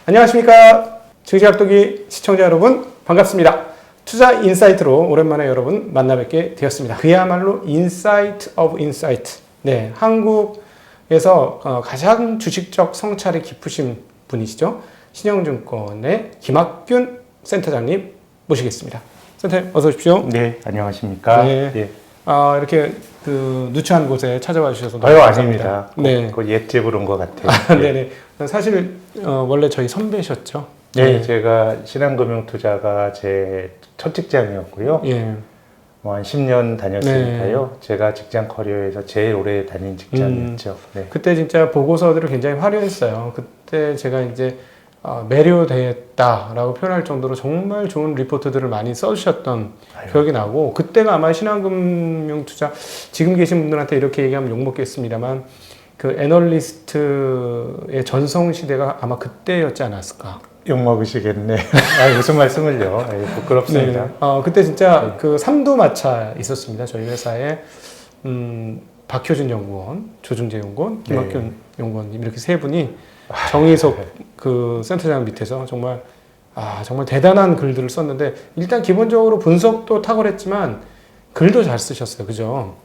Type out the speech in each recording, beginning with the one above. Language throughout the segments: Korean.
안녕하십니까. 증시학도기 시청자 여러분 반갑습니다. 투자 인사이트로 오랜만에 여러분 만나 뵙게 되었습니다. 그야말로 인사이트 오브 인사이트. 네, 한국에서 가장 주식적 성찰이 깊으신 분이시죠. 신영증권의 김학균 센터장님 모시겠습니다. 센터님 어서 오십시오. 네, 안녕하십니까. 네. 예. 이렇게 누추한 곳에 찾아와 주셔서 너무 아유, 감사합니다. 아닙니다. 네. 그 옛집으로 온 것 같아요. 네네. 사실 원래 저희 선배셨죠. 네, 제가 신한금융투자가 제 첫 직장이었고요. 예. 뭐 한 10년 다녔으니까요. 제가 직장 커리어에서 제일 오래 다닌 직장이었죠. 네. 그때 진짜 보고서들을 굉장히 화려했어요. 그때 제가 이제 매료됐다라고 표현할 정도로 정말 좋은 리포트들을 많이 써주셨던 기억이 나고, 그때가 아마 신한금융투자 지금 계신 분들한테 이렇게 얘기하면 욕먹겠습니다만 그 애널리스트의 전성시대가 아마 그때였지 않았을까. 욕먹으시겠네. 무슨 말씀을요. 부끄럽습니다. 네. 그때 진짜 그 삼두마차 있었습니다. 저희 회사에 박효준 연구원, 조중재 연구원, 김학균 연구원님 이렇게 세 분이 정의석 그 센터장 밑에서 정말 대단한 글들을 썼는데, 일단 기본적으로 분석도 탁월했지만 글도 잘 쓰셨어요. 그죠?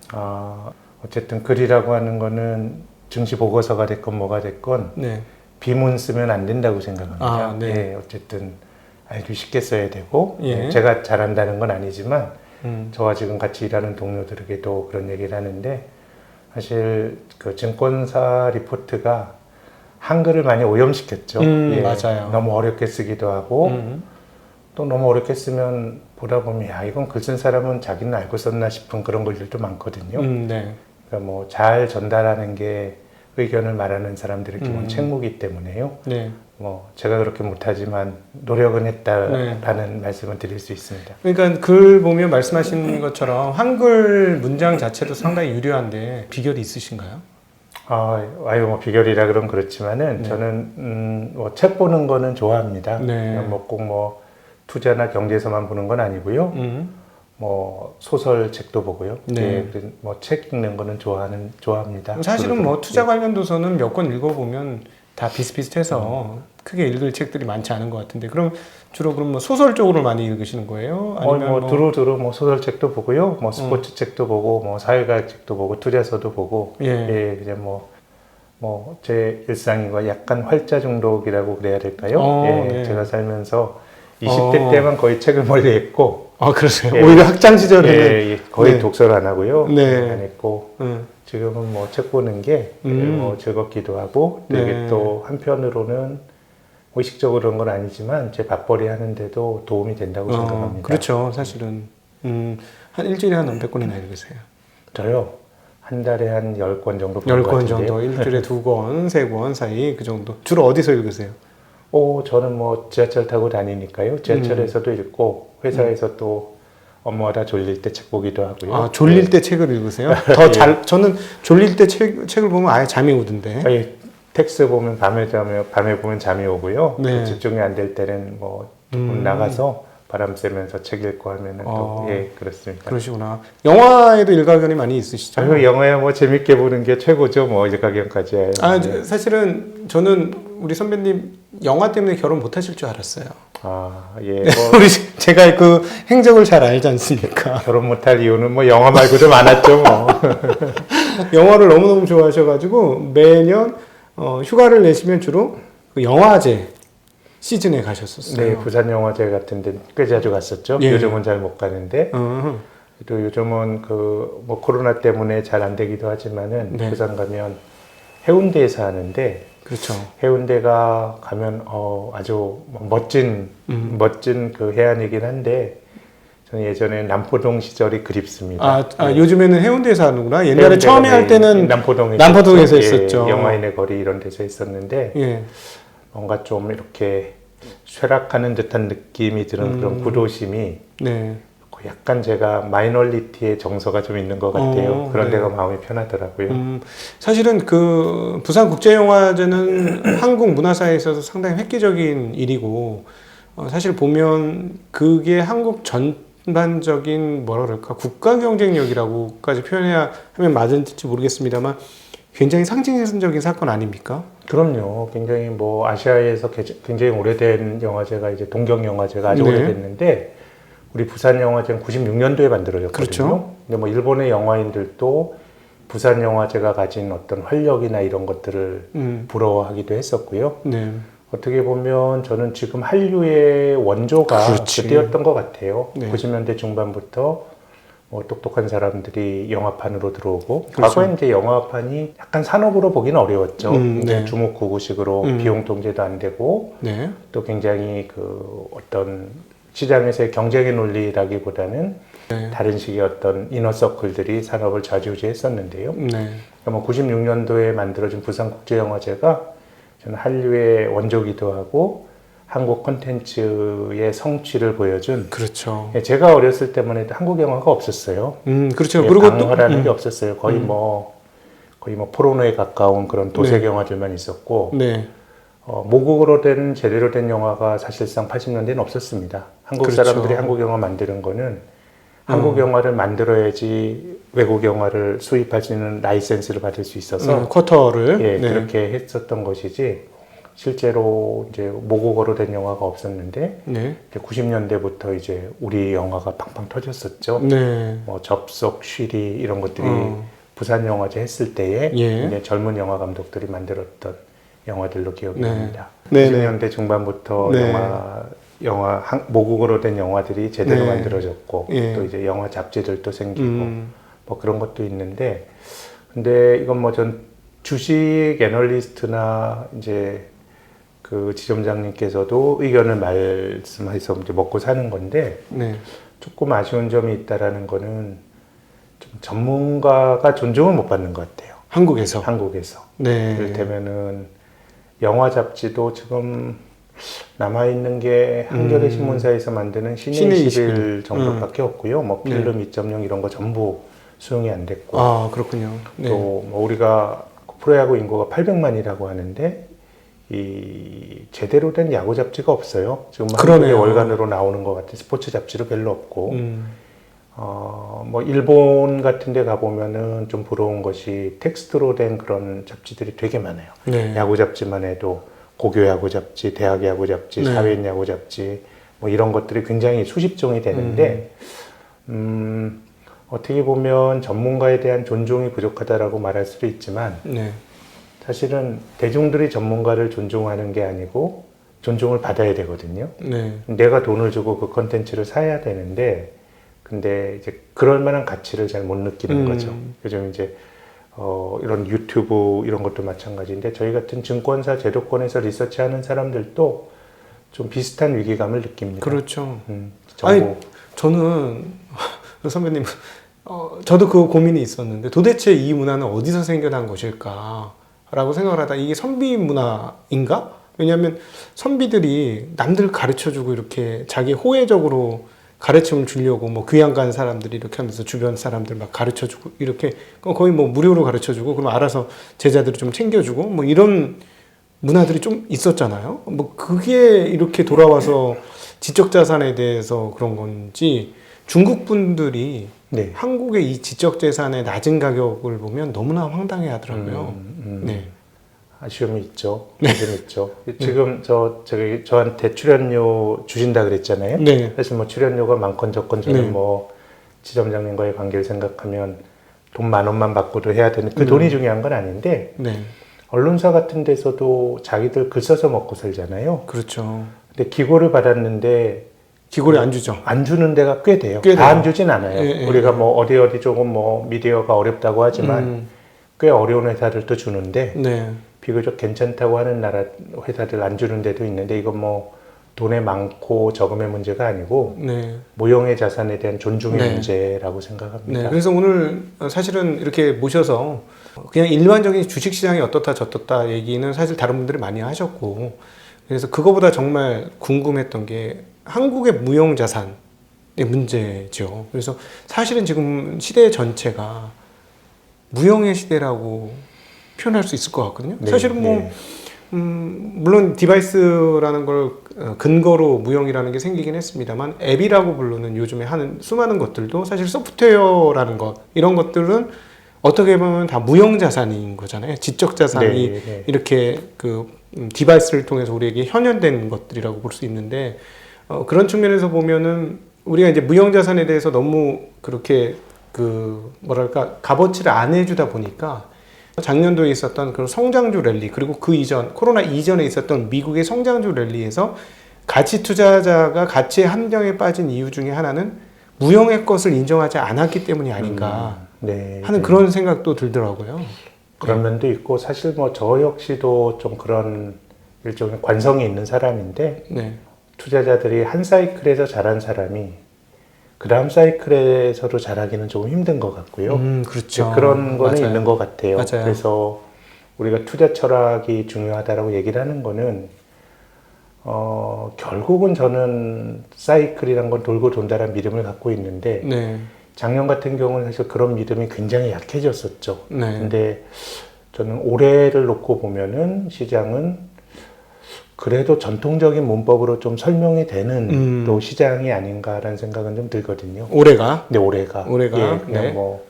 어쨌든 글이라고 하는 거는 증시 보고서가 됐건 뭐가 됐건 네. 비문 쓰면 안 된다고 생각합니다. 네. 예, 어쨌든 알기 쉽게 써야 되고, 예. 제가 잘한다는 건 아니지만 저와 지금 같이 일하는 동료들에게도 그런 얘기를 하는데, 사실 그 증권사 리포트가 한글을 많이 오염시켰죠. 예, 맞아요. 너무 어렵게 쓰기도 하고 또 너무 어렵게 쓰면 보다 보면 이건 글 쓴 사람은 자기는 알고 썼나 싶은 그런 글들도 많거든요. 네. 그러니까 뭐 잘 전달하는 게 의견을 말하는 사람들의 기본 책무이기 때문에요. 네. 뭐 제가 그렇게 못하지만 노력은 했다라는 말씀을 드릴 수 있습니다. 그러니까 글 보면 말씀하신 것처럼 한글 문장 자체도 상당히 유려한데 비결이 있으신가요? 뭐 비결이라 그럼 그렇지만은 저는 뭐 책 보는 거는 좋아합니다. 네. 뭐 꼭 뭐 투자나 경제에서만 보는 건 아니고요. 뭐 소설 책도 보고요. 네. 뭐 책 읽는 거는 좋아합니다. 사실은 뭐 투자 관련 도서는 몇 권 읽어보면 다 비슷비슷해서 크게 읽을 책들이 많지 않은 것 같은데, 그럼 주로 뭐 소설 쪽으로 많이 읽으시는 거예요? 아니면 두루두루 뭐 소설 책도 보고요. 뭐 스포츠 책도 보고, 뭐 사회과학 책도 보고, 투자서도 보고. 예. 그냥 뭐 제 일상이고 약간 활자 중독이라고 그래야 될까요? 네. 제가 살면서 20대 때만 거의 책을 멀리 했고. 그러세요? 오히려 학창 시절에는 거의 독서를 안 하고요. 네. 안 했고. 지금은 뭐 책 보는 게 뭐 즐겁기도 하고, 되게 또 한편으로는 의식적으로 그런 건 아니지만 제 밥벌이 하는데도 도움이 된다고 생각합니다. 그렇죠. 사실은 한 일주일에 한 몇백 권이나 읽으세요? 저요? 한 달에 한 10권 정도 보는 10권 정도, 일주일에 2권, 3권 사이 그 정도. 주로 어디서 읽으세요? 저는 뭐 지하철 타고 다니니까요. 지하철에서도 읽고, 회사에서 또 업무하다 졸릴 때 책 보기도 하고요. 졸릴 때 책을 읽으세요? 저는 졸릴 때 책을 보면 아예 잠이 오던데. 텍스트 보면 밤에 보면 잠이 오고요. 네. 집중이 안 될 때는 뭐 나가서 바람 쐬면서 책 읽고 하면은 또 그렇습니다. 그러시구나. 영화에도 일가견이 많이 있으시죠? 영화야 뭐 재밌게 보는 게 최고죠. 뭐 일가견까지. 사실은 저는 우리 선배님 영화 때문에 결혼 못 하실 줄 알았어요. 제가 그 행적을 잘 알지 않습니까? 결혼 못할 이유는 뭐 영화 말고도 많았죠. 뭐. 영화를 너무너무 좋아하셔가지고 매년 휴가를 내시면 주로 그 영화제 시즌에 가셨었어요. 네, 부산 영화제 같은 데 꽤 자주 갔었죠. 예. 요즘은 잘 못 가는데. 또 요즘은 뭐 코로나 때문에 잘 안 되기도 하지만은 부산 가면 해운대에서 하는데, 그렇죠. 해운대가 가면 아주 멋진 그 해안이긴 한데, 저는 예전에 남포동 시절이 그립습니다. 요즘에는 해운대에서 하는구나. 옛날에 처음에 할 때는 남포동에서 했었죠. 영화인의 거리 이런 데서 했었는데, 뭔가 좀 이렇게 쇠락하는 듯한 느낌이 드는 그런 구도심이 약간 제가 마이너리티의 정서가 좀 있는 것 같아요. 그런 데가 마음이 편하더라고요. 사실은 그 부산국제영화제는 한국 문화사에 있어서 상당히 획기적인 일이고, 사실 보면 그게 한국 전반적인 뭐라 그럴까 국가 경쟁력이라고까지 표현해야 하면 맞을지 모르겠습니다만, 굉장히 상징적인 사건 아닙니까? 그럼요. 굉장히 뭐 아시아에서 굉장히 오래된 영화제가 이제 동경 영화제가 아주 네. 오래됐는데 우리 부산 영화제는 96년도에 만들어졌거든요. 그렇죠. 근데 뭐 일본의 영화인들도 부산 영화제가 가진 어떤 활력이나 이런 것들을 부러워하기도 했었고요. 네. 어떻게 보면 저는 지금 한류의 원조가 그렇지. 그때였던 것 같아요. 네. 90년대 중반부터 뭐 똑똑한 사람들이 영화판으로 들어오고 그렇죠. 과거에 이제 영화판이 약간 산업으로 보기는 어려웠죠. 네. 주목구구식으로 비용 통제도 안 되고 네. 또 굉장히 그 어떤 시장에서의 경쟁의 논리라기보다는 네. 다른 식의 어떤 이너서클들이 산업을 좌지우지했었는데요. 네. 그러니까 96년도에 만들어진 부산국제영화제가 저는 한류의 원조기도 하고 한국 콘텐츠의 성취를 보여준. 그렇죠. 제가 어렸을 때만 해도 한국 영화가 없었어요. 그렇죠. 예, 그리고 방어라는 게 없었어요. 거의 뭐 포르노에 가까운 그런 도색 영화들만 있었고. 네. 모국어로 된 제대로 된 영화가 사실상 80년대는 없었습니다. 한국 그렇죠. 사람들이 한국 영화 만드는 거는 한국 영화를 만들어야지 외국 영화를 수입할 수 있는 라이센스를 받을 수 있어서 쿼터를 예, 네. 그렇게 했었던 것이지 실제로 이제 모국어로 된 영화가 없었는데 네. 90년대부터 이제 우리 영화가 팡팡 터졌었죠. 네. 뭐 접속, 쉬리 이런 것들이 부산 영화제 했을 때에 예. 이제 젊은 영화 감독들이 만들었던 영화들로 기억이 네. 납니다. 네, 90년대 중반부터 네. 모국어로 된 영화들이 제대로 네. 만들어졌고 예. 또 이제 영화 잡지들도 생기고 뭐 그런 것도 있는데 근데 이건 뭐 전 주식 애널리스트나 이제 그 지점장님께서도 의견을 말씀해서 이제 먹고 사는 건데 네. 조금 아쉬운 점이 있다라는 거는 좀 전문가가 존중을 못 받는 것 같아요. 한국에서. 네. 네. 이를테면은 영화 잡지도 지금 남아있는 게 한겨레 신문사에서 만드는 신의 21 정도밖에 없고요. 뭐 필름 2.0 이런 거 전부 수용이 안 됐고. 아, 그렇군요. 네. 또 뭐 우리가 프로야구 인구가 800만이라고 하는데 이 제대로 된 야구 잡지가 없어요. 지금 한국에 월간으로 나오는 것 같은 스포츠 잡지도 별로 없고. 뭐 일본 같은 데 가보면은 좀 부러운 것이 텍스트로 된 그런 잡지들이 되게 많아요. 네. 야구 잡지만 해도 고교 야구 잡지, 대학 야구 잡지, 네. 사회인 야구 잡지 뭐 이런 것들이 굉장히 수십 종이 되는데 어떻게 보면 전문가에 대한 존중이 부족하다라고 말할 수도 있지만 네. 사실은 대중들이 전문가를 존중하는 게 아니고 존중을 받아야 되거든요. 네. 내가 돈을 주고 그 컨텐츠를 사야 되는데 근데 이제 그럴 만한 가치를 잘 못 느끼는 거죠. 요즘 이제 이런 유튜브 이런 것도 마찬가지인데 저희 같은 증권사 제도권에서 리서치하는 사람들도 좀 비슷한 위기감을 느낍니다. 그렇죠. 아니 저는 선배님 저도 그 고민이 있었는데 도대체 이 문화는 어디서 생겨난 것일까라고 생각을 하다 이게 선비 문화인가? 왜냐하면 선비들이 남들 가르쳐주고 이렇게 자기 호혜적으로 가르침을 주려고 뭐 귀양 간 사람들이 이렇게 하면서 주변 사람들 막 가르쳐주고 이렇게 거의 뭐 무료로 가르쳐주고 그럼 알아서 제자들을 좀 챙겨주고 뭐 이런 문화들이 좀 있었잖아요. 뭐 그게 이렇게 돌아와서 지적자산에 대해서 그런 건지 중국 분들이 네. 한국의 이 지적재산의 낮은 가격을 보면 너무나 황당해 하더라고요. 네. 아쉬움이 있죠. 아쉬움이 있죠. 지금 저한테 출연료 주신다 그랬잖아요. 네. 사실 뭐 출연료가 많건 적건 저는 네. 뭐 지점장님과의 관계를 생각하면 돈 10,000원만 받고도 해야 되는 그 돈이 중요한 건 아닌데 네. 언론사 같은 데서도 자기들 글 써서 먹고 살잖아요. 그렇죠. 근데 기고를 받았는데 기고를 안 주죠. 안 주는 데가 꽤 돼요. 꽤 다 돼요. 안 주진 않아요. 예, 예. 우리가 뭐 어디 조금 뭐 미디어가 어렵다고 하지만 꽤 어려운 회사들도 주는데 네. 비교적 괜찮다고 하는 나라 회사들 안 주는 데도 있는데 이건 뭐 돈에 많고 적음의 문제가 아니고 네. 모형의 자산에 대한 존중의 네. 문제라고 생각합니다. 네. 그래서 오늘 사실은 이렇게 모셔서 그냥 일반적인 주식시장이 어떻다 저떻다 얘기는 사실 다른 분들이 많이 하셨고 그래서 그거보다 정말 궁금했던 게 한국의 무형자산의 문제죠. 그래서 사실은 지금 시대 전체가 무형의 시대라고 표현할 수 있을 것 같거든요. 네, 사실은 뭐 네. 물론 디바이스라는 걸 근거로 무형이라는 게 생기긴 했습니다만 앱이라고 부르는 요즘에 하는 수많은 것들도 사실 소프트웨어라는 것 이런 것들은 어떻게 보면 다 무형 자산인 거잖아요. 지적 자산이 네, 네. 이렇게 그 디바이스를 통해서 우리에게 현현된 것들이라고 볼 수 있는데 그런 측면에서 보면은 우리가 이제 무형 자산에 대해서 너무 그렇게 그 뭐랄까 값어치를 안 해주다 보니까 작년도에 있었던 그런 성장주 랠리 그리고 그 이전 코로나 이전에 있었던 미국의 성장주 랠리에서 가치 투자자가 가치의 함정에 빠진 이유 중에 하나는 무형의 것을 인정하지 않았기 때문이 아닌가 네, 하는 네. 그런 생각도 들더라고요. 그런 면도 있고 사실 뭐 저 역시도 좀 그런 일종의 관성이 있는 사람인데 네. 투자자들이 한 사이클에서 자란 사람이 그 다음 사이클에서도 자라기는 조금 힘든 것 같고요. 그렇죠. 그런 거는 맞아요. 있는 것 같아요. 맞아요. 그래서 우리가 투자 철학이 중요하다라고 얘기를 하는 거는 결국은 저는 사이클이란 건 돌고 돈다라는 믿음을 갖고 있는데 네. 작년 같은 경우는 사실 그런 믿음이 굉장히 약해졌었죠. 네. 근데 저는 올해를 놓고 보면은 시장은 그래도 전통적인 문법으로 좀 설명이 되는 또 시장이 아닌가라는 생각은 좀 들거든요. 올해가? 근데 올해가 예, 그냥 네. 뭐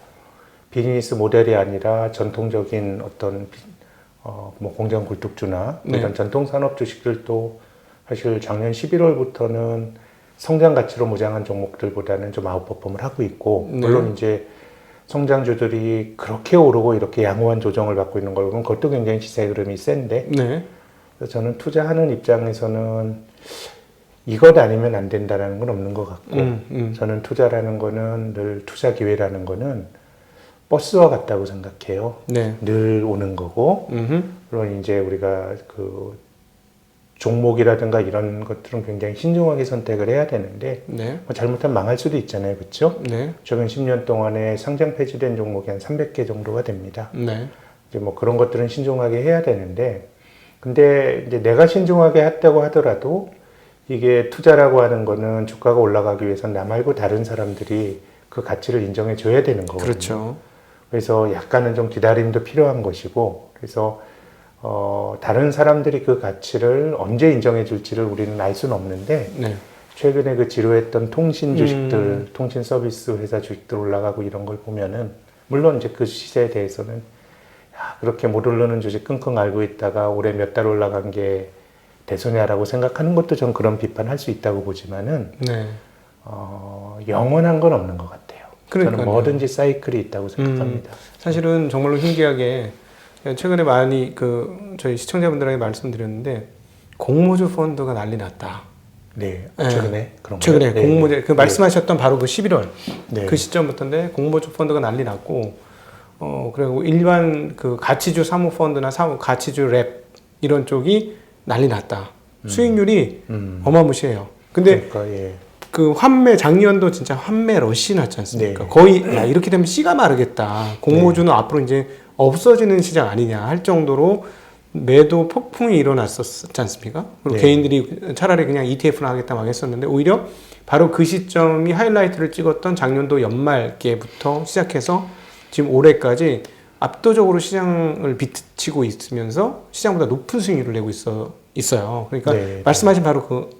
비즈니스 모델이 아니라 전통적인 어떤 뭐 공장 굴뚝주나 네. 이런 전통 산업 주식들도 사실 작년 11월부터는 성장 가치로 무장한 종목들보다는 좀 아웃퍼폼을 하고 있고 네. 물론 이제 성장주들이 그렇게 오르고 이렇게 양호한 조정을 받고 있는 걸 보면 그것도 굉장히 시세 흐름이 센데 네. 그래서 저는 투자하는 입장에서는 이것 아니면 안 된다라는 건 없는 것 같고 저는 투자라는 거는 늘 투자 기회라는 거는 버스와 같다고 생각해요. 네. 늘 오는 거고 물론 이제 우리가 그 종목이라든가 이런 것들은 굉장히 신중하게 선택을 해야 되는데 네. 뭐 잘못하면 망할 수도 있잖아요. 그렇죠? 네. 최근 10년 동안에 상장 폐지된 종목이 한 300개 정도가 됩니다. 네. 이제 뭐 그런 것들은 신중하게 해야 되는데 근데 이제 내가 신중하게 했다고 하더라도 이게 투자라고 하는 거는 주가가 올라가기 위해서 나 말고 다른 사람들이 그 가치를 인정해 줘야 되는 거거든요. 그렇죠. 그래서 약간은 좀 기다림도 필요한 것이고 그래서 다른 사람들이 그 가치를 언제 인정해 줄지를 우리는 알 수는 없는데 네. 최근에 그 지루했던 통신 주식들, 통신 서비스 회사 주식들 올라가고 이런 걸 보면은 물론 이제 그 시세에 대해서는 야, 그렇게 못 오르는 주식 끙끙 앓고 있다가 올해 몇 달 올라간 게 대소냐라고 생각하는 것도 전 그런 비판할 수 있다고 보지만은 네. 영원한 건 없는 것 같아요. 그러니까요. 저는 뭐든지 사이클이 있다고 생각합니다. 사실은 정말로 신기하게 최근에 많이 그 저희 시청자분들에게 말씀드렸는데 공모주 펀드가 난리 났다. 네, 네. 최근에 그런 최근에 거요? 공모주 네. 그 말씀하셨던 바로 그 11월 네. 그 시점부터인데 공모주 펀드가 난리 났고 그리고 일반 그 가치주 사모펀드나 가치주 랩 이런 쪽이 난리 났다. 수익률이 어마무시해요. 근데 그러니까, 예. 그 환매 작년도 진짜 환매 러시 났지 않습니까? 네. 거의 야, 이렇게 되면 씨가 마르겠다. 공모주는 앞으로 이제 없어지는 시장 아니냐 할 정도로 매도 폭풍이 일어났었지 않습니까? 그리고 네. 개인들이 차라리 그냥 ETF나 하겠다 막 했었는데 오히려 바로 그 시점이 하이라이트를 찍었던 작년도 연말께부터 시작해서 지금 올해까지 압도적으로 시장을 비트치고 있으면서 시장보다 높은 수익률을 내고 있어요. 그러니까 네, 말씀하신 바로 그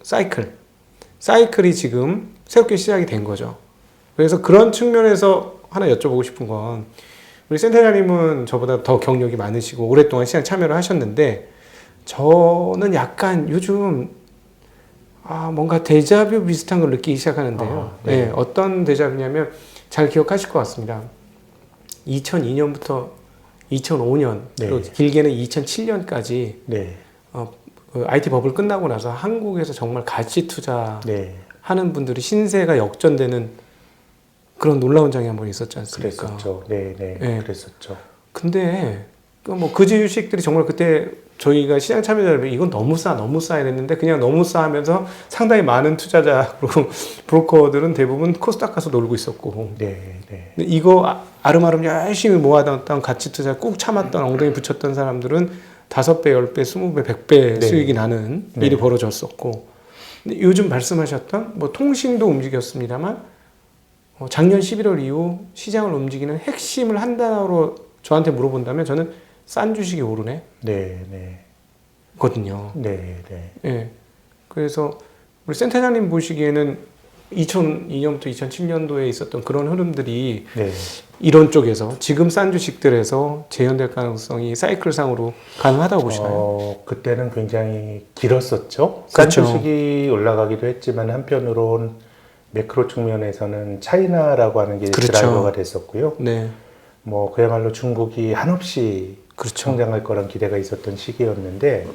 사이클이 지금 새롭게 시작이 된 거죠. 그래서 그런 측면에서 하나 여쭤보고 싶은 건 우리 센터장님은 저보다 더 경력이 많으시고 오랫동안 시장 참여를 하셨는데 저는 약간 요즘 뭔가 데자뷰 비슷한 걸 느끼기 시작하는데요. 네. 네, 어떤 데자뷰냐면 잘 기억하실 것 같습니다. 2002년부터 2005년 네. 그리고 길게는 2007년까지 네. 그 IT 버블 끝나고 나서 한국에서 정말 가치 투자 네. 하는 분들이 신세가 역전되는 그런 놀라운 장이 한 번 있었지 않습니까? 그랬었죠. 네, 네. 네. 그랬었죠. 근데 그 주식들이 정말 그때 저희가 시장 참여자들 이건 너무 싸 이랬는데 그냥 너무 싸 하면서 상당히 많은 투자자 그리고 브로커들은 대부분 코스닥 가서 놀고 있었고 네, 네. 근데 이거 아름아름 열심히 모아뒀던 가치 투자 꾹 참았던 엉덩이 붙였던 사람들은 5배, 10배, 20배, 100배 네. 수익이 나는 네. 일이 벌어졌었고 근데 요즘 말씀하셨던 뭐 통신도 움직였습니다만 작년 11월 이후 시장을 움직이는 핵심을 한 단어로 저한테 물어본다면 저는 싼 주식이 오르네 네, 네. 거든요. 네, 네. 예. 그래서 우리 센터장님 보시기에는 2002년부터 2007년도에 있었던 그런 흐름들이 네. 이런 쪽에서 지금 싼 주식들에서 재현될 가능성이 사이클상으로 가능하다고 보시나요? 그때는 굉장히 길었었죠. 싼 그렇죠. 주식이 올라가기도 했지만 한편으론 매크로 측면에서는 차이나라고 하는 게 그렇죠. 드라이버가 됐었고요. 네. 뭐 그야말로 중국이 한없이 그렇죠. 성장할 거란 기대가 있었던 시기였는데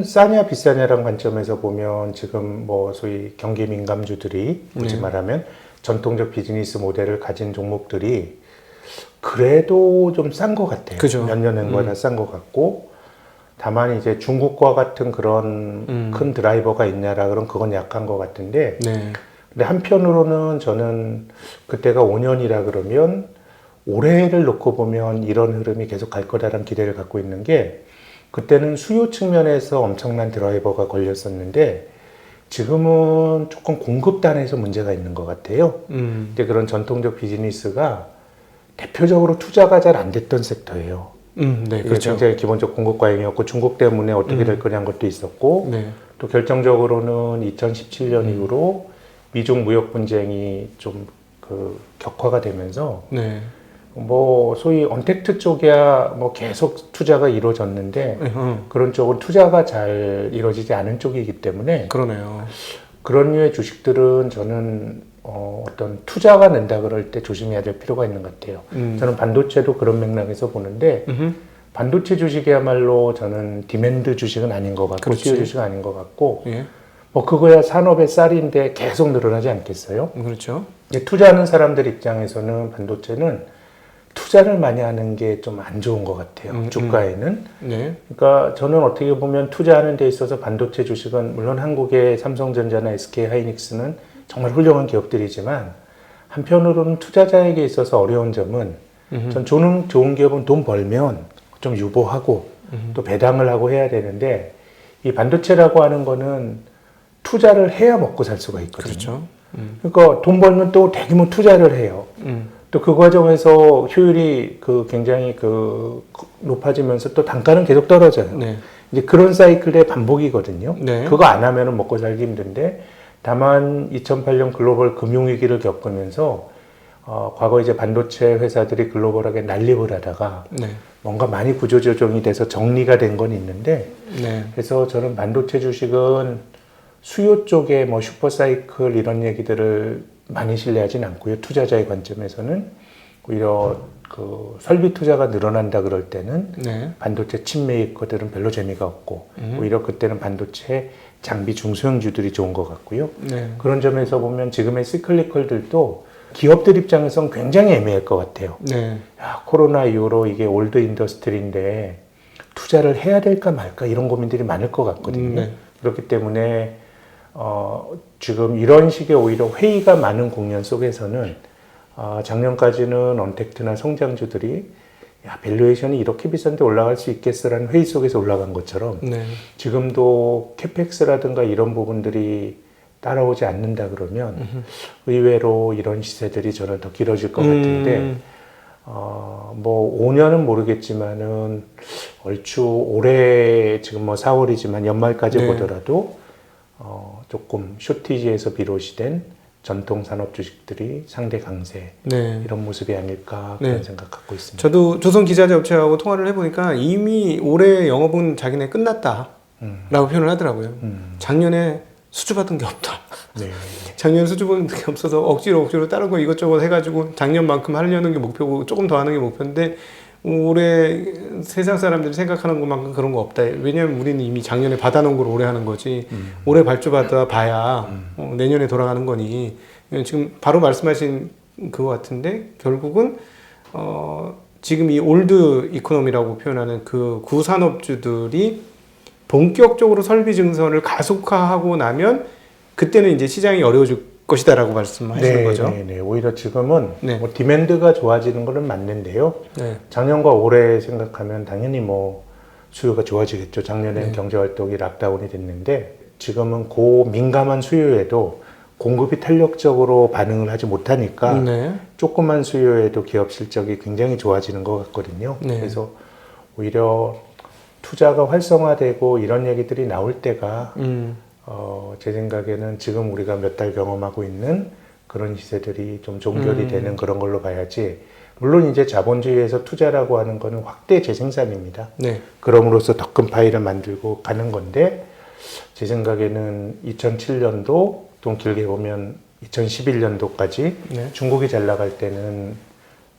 싸냐 비싸냐라는 관점에서 보면 지금 뭐 소위 경기 민감주들이 굳이 네. 말하면 전통적 비즈니스 모델을 가진 종목들이 그래도 좀 싼 것 같아요. 그죠. 몇 년 전보다 싼 것 같고 다만 이제 중국과 같은 그런 큰 드라이버가 있냐라 그럼 그건 약한 것 같은데 네. 근데 한편으로는 저는 그때가 5년이라 그러면 올해를 놓고 보면 이런 흐름이 계속 갈 거다라는 기대를 갖고 있는 게 그때는 수요 측면에서 엄청난 드라이버가 걸렸었는데 지금은 조금 공급단에서 문제가 있는 것 같아요. 근데 그런 전통적 비즈니스가 대표적으로 투자가 잘 안 됐던 섹터예요. 네, 이게 그렇죠. 굉장히 기본적 공급 과잉이었고 중국 때문에 어떻게 될 거냐는 것도 있었고 네. 또 결정적으로는 2017년 이후로 미중 무역 분쟁이 좀 그 격화가 되면서 네. 뭐 소위 언택트 쪽이야 뭐 계속 투자가 이루어졌는데 네. 그런 쪽은 투자가 잘 이루어지지 않은 쪽이기 때문에 그러네요. 그런 류의 주식들은 저는 어떤 투자가 는다 그럴 때 조심해야 될 필요가 있는 것 같아요. 저는 반도체도 그런 맥락에서 보는데 반도체 주식이야말로 저는 디맨드 주식은 아닌 것 같고 그렇지. 수요 주식은 아닌 것 같고 예. 뭐 그거야 산업의 쌀인데 계속 늘어나지 않겠어요? 그렇죠. 이제 투자하는 사람들 입장에서는 반도체는 투자를 많이 하는 게 좀 안 좋은 것 같아요. 주가에는. 네. 그러니까 저는 어떻게 보면 투자하는 데 있어서 반도체 주식은 물론 한국의 삼성전자나 SK 하이닉스는 정말 훌륭한 기업들이지만 한편으로는 투자자에게 있어서 어려운 점은 전 좋은 기업은 돈 벌면 좀 유보하고 또 배당을 하고 해야 되는데 이 반도체라고 하는 거는 투자를 해야 먹고 살 수가 있거든요. 그렇죠. 그러니까 돈 벌면 또 대규모 투자를 해요. 또 그 과정에서 효율이 굉장히 높아지면서 또 단가는 계속 떨어져요. 네. 이제 그런 사이클의 반복이거든요. 네. 그거 안 하면은 먹고 살기 힘든데 다만 2008년 글로벌 금융위기를 겪으면서 과거 이제 반도체 회사들이 글로벌하게 난립을 하다가 네. 뭔가 많이 구조조정이 돼서 정리가 된 건 있는데 네. 그래서 저는 반도체 주식은 수요 쪽에 뭐 슈퍼사이클 이런 얘기들을 많이 신뢰하진 않고요. 투자자의 관점에서는 오히려 설비 투자가 늘어난다 그럴 때는 네. 반도체 칩 메이커들은 별로 재미가 없고 오히려 그때는 반도체 장비 중소형주들이 좋은 것 같고요. 네. 그런 점에서 보면 지금의 시클리컬들도 기업들 입장에선 굉장히 애매할 것 같아요. 네. 야, 코로나 이후로 이게 올드 인더스트리인데 투자를 해야 될까 말까 이런 고민들이 많을 것 같거든요. 네. 그렇기 때문에 지금 이런 식의 오히려 회의가 많은 국면 속에서는 작년까지는 언택트나 성장주들이 야, 밸류에이션이 이렇게 비싼데 올라갈 수 있겠어라는 회의 속에서 올라간 것처럼 네. 지금도 캐펙스라든가 이런 부분들이 따라오지 않는다 그러면 의외로 이런 시세들이 저는 더 길어질 것 같은데 뭐 5년은 모르겠지만은 얼추 올해 지금 뭐 4월이지만 연말까지 네. 보더라도 조금 쇼티지에서 비롯이 된 전통 산업 주식들이 상대 강세 네. 이런 모습이 아닐까 네. 그런 생각 갖고 있습니다. 저도 조선 기자재 업체하고 통화를 해보니까 이미 올해 영업은 자기네 끝났다라고 표현을 하더라고요. 작년에 수주받은 게 없다. 네. 작년 수주받은 게 없어서 억지로 다른 거 이것저것 해가지고 작년만큼 하려는 게 목표고 조금 더 하는 게 목표인데 올해 세상 사람들이 생각하는 것만큼 그런 거 없다. 왜냐하면 우리는 이미 작년에 받아놓은 걸 올해 하는 거지. 올해 발주받아 봐야 내년에 돌아가는 거니. 지금 바로 말씀하신 그거 같은데 결국은 지금 이 올드 이코노미라고 표현하는 그 구산업주들이 본격적으로 설비 증설을 가속화하고 나면 그때는 이제 시장이 어려워질 것이다라고 말씀하시는 거죠. 네. 오히려 지금은 네. 뭐 디맨드가 좋아지는 것은 맞는데요. 네. 작년과 올해 생각하면 당연히 뭐 수요가 좋아지겠죠. 작년에는 네. 경제활동이 락다운이 됐는데 지금은 그 민감한 수요에도 공급이 탄력적으로 반응을 하지 못하니까 네. 조그만 수요에도 기업 실적이 굉장히 좋아지는 것 같거든요. 네. 그래서 오히려 투자가 활성화되고 이런 얘기들이 나올 때가 제 생각에는 지금 우리가 몇 달 경험하고 있는 그런 시세들이 좀 종결이 되는 그런 걸로 봐야지. 물론 이제 자본주의에서 투자라고 하는 거는 확대 재생산입니다. 네. 그럼으로써 더 큰 파이를 만들고 가는 건데 제 생각에는 2007년도 또 길게 보면 2011년도까지 네. 중국이 잘 나갈 때는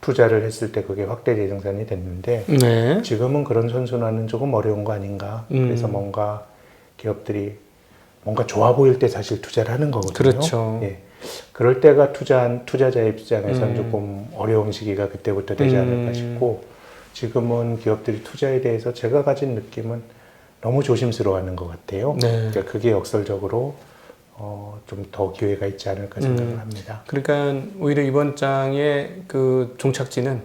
투자를 했을 때 그게 확대 재생산이 됐는데 네. 지금은 그런 선순환은 조금 어려운 거 아닌가. 그래서 뭔가 기업들이 뭔가 좋아 보일 때 사실 투자를 하는 거거든요. 그렇죠. 예. 그럴 때가 투자한 투자자의 입장에서는 조금 어려운 시기가 그때부터 되지 않을까 싶고 지금은 기업들이 투자에 대해서 제가 가진 느낌은 너무 조심스러워하는 것 같아요. 네. 그러니까 그게 역설적으로 좀 더 기회가 있지 않을까 생각을 합니다. 그러니까 오히려 이번 장의 그 종착지는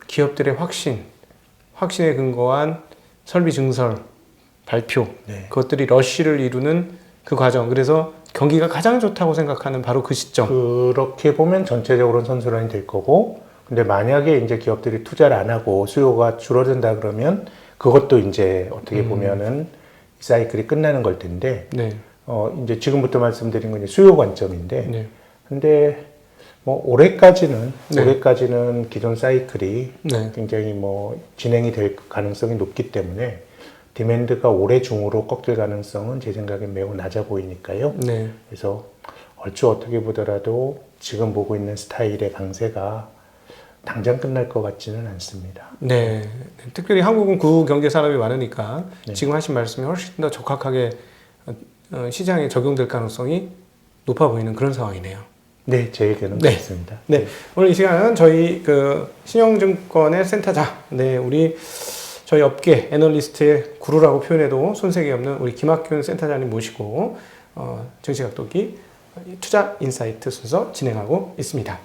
기업들의 확신에 근거한 설비 증설, 발표, 네. 그것들이 러쉬를 이루는 그 과정. 그래서 경기가 가장 좋다고 생각하는 바로 그 시점. 그렇게 보면 전체적으로는 선순환이 될 거고, 근데 만약에 이제 기업들이 투자를 안 하고 수요가 줄어든다 그러면 그것도 이제 어떻게 보면은 이 사이클이 끝나는 걸 텐데, 네. 이제 지금부터 말씀드린 건 이제 수요 관점인데, 네. 근데 뭐 올해까지는 네. 기존 사이클이 네. 굉장히 뭐 진행이 될 가능성이 높기 때문에 디맨드가 올해 중으로 꺾일 가능성은 제 생각엔 매우 낮아 보이니까요. 네. 그래서 얼추 어떻게 보더라도 지금 보고 있는 스타일의 강세가 당장 끝날 것 같지는 않습니다. 네. 특별히 한국은 구경제 산업이 많으니까 지금 하신 말씀이 훨씬 더 적합하게 시장에 적용될 가능성이 높아 보이는 그런 상황이네요. 네, 제 의견은 네. 그렇습니다. 네. 오늘 이 시간은 저희 그 신영증권의 센터장, 저희 업계 애널리스트의 구루라고 표현해도 손색이 없는 우리 김학균 센터장님 모시고 정치각도기 투자 인사이트 순서 진행하고 있습니다.